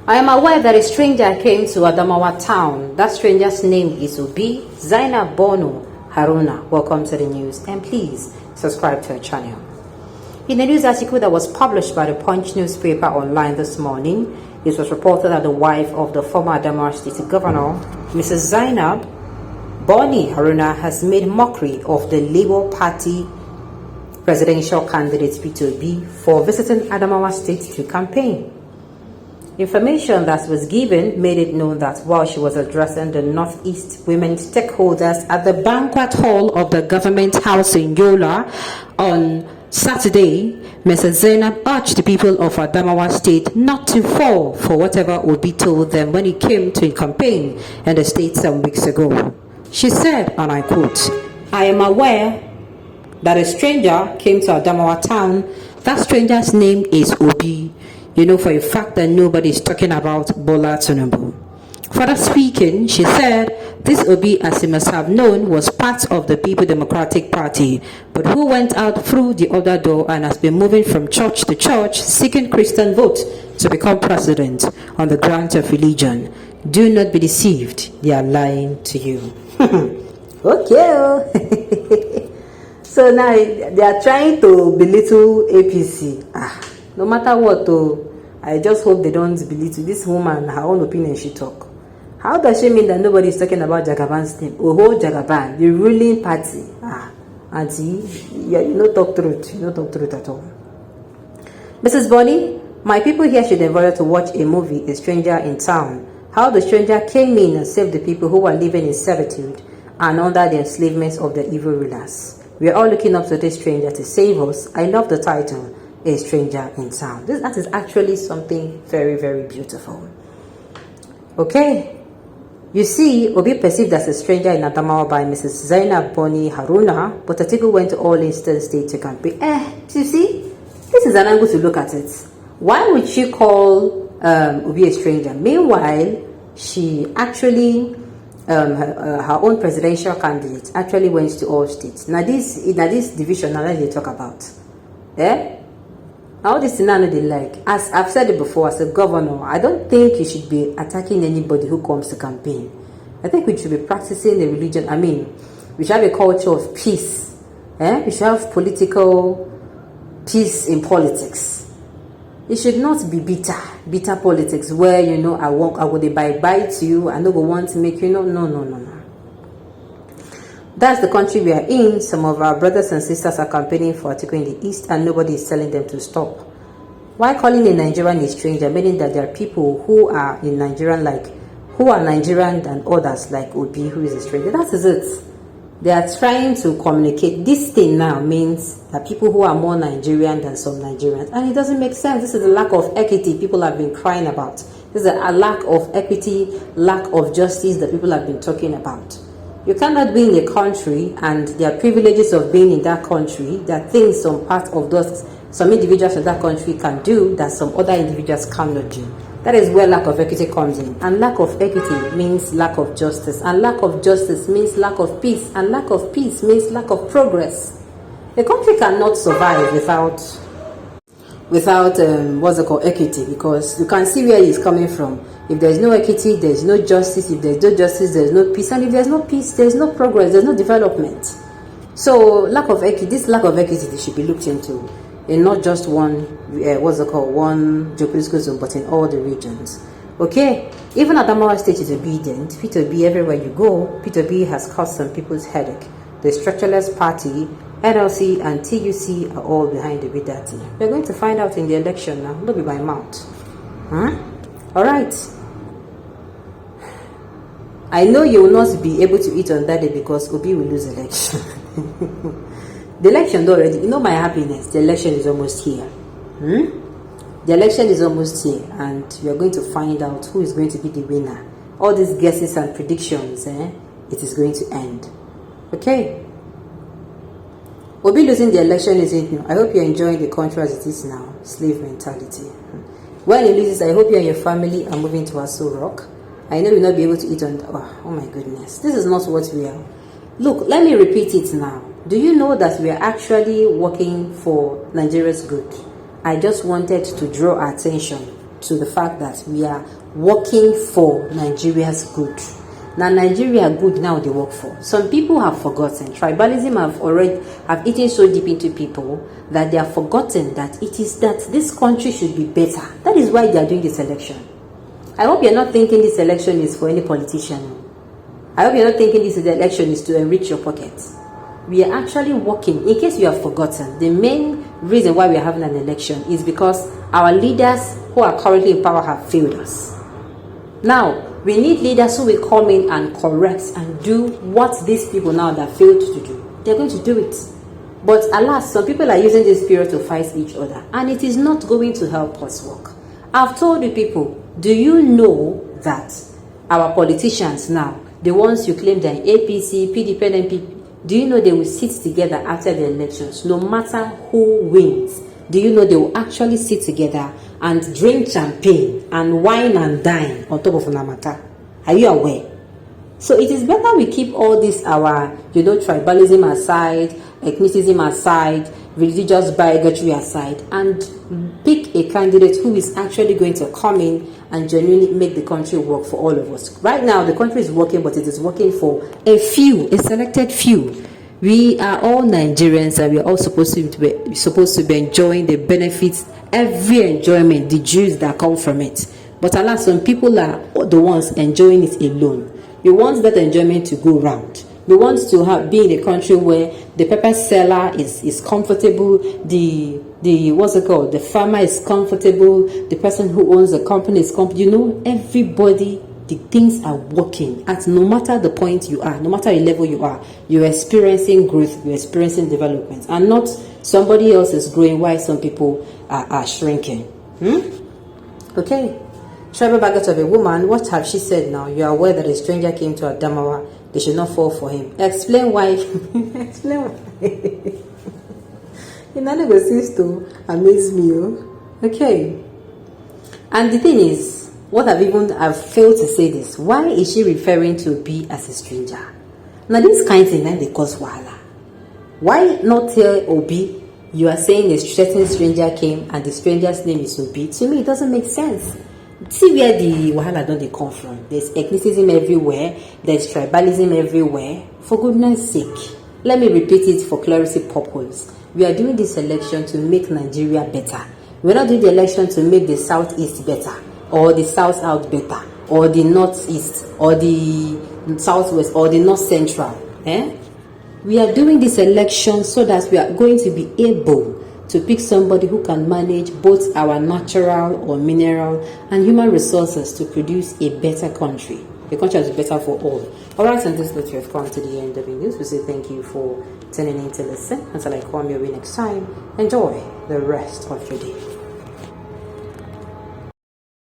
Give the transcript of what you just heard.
I am aware that a stranger came to Adamawa town. That stranger's name is Obi Zainab Bono Haruna. Welcome to the news, and please subscribe to our channel. In a news article that was published by the Punch newspaper online this morning, it was reported that the wife of the former Adamawa State Governor, Mrs. Zainab Boni Haruna, has made mockery of the Labour Party presidential candidate Peter Obi for visiting Adamawa State to campaign. Information that was given made it known that while she was addressing the Northeast women stakeholders at the banquet hall of the government house in Yola on Saturday, Mrs. Zainab urged the people of Adamawa State not to fall for whatever Obi told them when he came to a campaign in the state some weeks ago. She said, and I quote, "I am aware that a stranger came to Adamawa town. That stranger's name is Obi. You know for a fact that nobody is talking about Bola Tinubu." Further speaking, she said, this Obi, as you must have known, was part of the People Democratic Party, but who went out through the other door and has been moving from church to church, seeking Christian vote to become president on the grounds of religion. Do not be deceived. They are lying to you. Okay. So now they are trying to belittle APC. No matter what, I just hope they don't belittle this woman. Her own opinion she talk. How does she mean that nobody is talking about Jagaban's name? Oho, Jagaban, the ruling party. Auntie, you don't talk truth. You don't talk truth at all. Mrs. Bonnie, my people here should endeavor to watch a movie, A Stranger in Town. How the stranger came in and saved the people who were living in servitude and under the enslavement of the evil rulers. We are all looking up to this stranger to save us. I love the title, A Stranger in Town. That is actually something very, very beautiful. Okay. You see, Obi perceived as a stranger in Adamawa by Mrs. Zainab Boni Haruna, but Atiku went to all Eastern State to campaign. You see, this is an angle to look at it. Why would she call Obi a stranger? Meanwhile, she actually, her own presidential candidate actually went to all states. Now this division, now that they talk about. All this now they like. As I've said it before, as a governor, I don't think you should be attacking anybody who comes to campaign. I think we should be practicing the religion. I mean, we should have a culture of peace. We should have political peace in politics. It should not be bitter politics where, you know, I would buy to you, I don't want to make you know. No. That's the country we are in. Some of our brothers and sisters are campaigning for Atiku in the East and nobody is telling them to stop. Why calling a Nigerian a stranger, meaning that there are people who are in Nigerian who are Nigerian than others like Obi, who is a stranger. That is it. They are trying to communicate. This thing now means that people who are more Nigerian than some Nigerians. And it doesn't make sense. This is the lack of equity people have been crying about. This is a lack of equity, lack of justice that people have been talking about. You cannot be in a country and there are privileges of being in that country. There are things some individuals in that country can do that some other individuals cannot do. That is where lack of equity comes in. And lack of equity means lack of justice. And lack of justice means lack of peace. And lack of peace means lack of progress. A country cannot survive without equity, because you can see where it's coming from. If there's no equity, there's no justice. If there's no justice, there's no peace. And if there's no peace, there's no progress, there's no development. So this lack of equity should be looked into in not just one geopolitical zone, but in all the regions. Okay, even Adamawa State is obedient. Peter Obi, everywhere you go, Peter Obi has caused some people's headache. The structureless party, NLC and TUC are all behind the Bidati. We're going to find out in the election now. Don't be by mouth. Alright. I know you will not be able to eat on that day because Obi will lose election. The election already, you know my happiness, the election is almost here. The election is almost here and we are going to find out who is going to be the winner. All these guesses and predictions, it is going to end. Okay. Obi losing the election isn't new. I hope you're enjoying the country as it is now. Slave mentality. When he loses, I hope you and your family are moving to Aso Rock. I know you'll not be able to eat on... Oh my goodness. This is not what we are. Look, let me repeat it now. Do you know that we are actually working for Nigeria's good? I just wanted to draw our attention to the fact that we are working for Nigeria's good. Now Nigeria good now they work for. Some people have forgotten. Tribalism have eaten so deep into people that they have forgotten that it is that this country should be better. That is why they are doing this election. I hope you're not thinking this election is for any politician. I hope you're not thinking this election is to enrich your pockets. We are actually working. In case you have forgotten, the main reason why we are having an election is because our leaders who are currently in power have failed us. Now, we need leaders who will come in and correct and do what these people now that failed to do. They're going to do it. But alas, some people are using this period to fight each other, and it is not going to help us work. I've told you people, do you know that our politicians now, the ones you claim they're APC, PDP, NPP, do you know they will sit together after the elections, no matter who wins? Do you know they will actually sit together and drink champagne and wine and dine on top of Namata? Are you aware? So it is better we keep all this our, tribalism aside, ethnicism aside, religious bigotry aside, and pick a candidate who is actually going to come in and genuinely make the country work for all of us. Right now, the country is working, but it is working for a selected few. We are all Nigerians, and we are all supposed to be enjoying the benefits, every enjoyment, the juice that come from it. But alas, some people are the ones enjoying it alone. We want that enjoyment to go round. We want to be in a country where the pepper seller is comfortable, the farmer is comfortable, the person who owns the company is comfortable. Everybody, the things are working at no matter the point you are, no matter the level you are, you're experiencing growth, you're experiencing development, and not somebody else is growing while some people are shrinking. Okay. Tribal baggage of a woman, what have she said now? You are aware that a stranger came to Adamawa. They should not fall for him. Explain why. Explain why. You know, it seems to amaze me. Okay. And the thing is, I've failed to say this. Why is she referring to Obi as a stranger? Now, this kind of thing, they cause wahala. Why not tell Obi, you are saying a certain stranger came and the stranger's name is Obi? To me, it doesn't make sense. See where the wahala don't they come from. There's ethnicism everywhere. There's tribalism everywhere. For goodness sake, let me repeat it for clarity purpose. We are doing this election to make Nigeria better. We're not doing the election to make the southeast better, or the south better, or the northeast, or the southwest, or the north central. We are doing this election so that we are going to be able to pick somebody who can manage both our natural or mineral and human resources to produce a better country. A country that is better for all. Alright, and this is what we have come to the end of the news. We say thank you for tuning in to listen. Until I come your way next time, enjoy the rest of your day.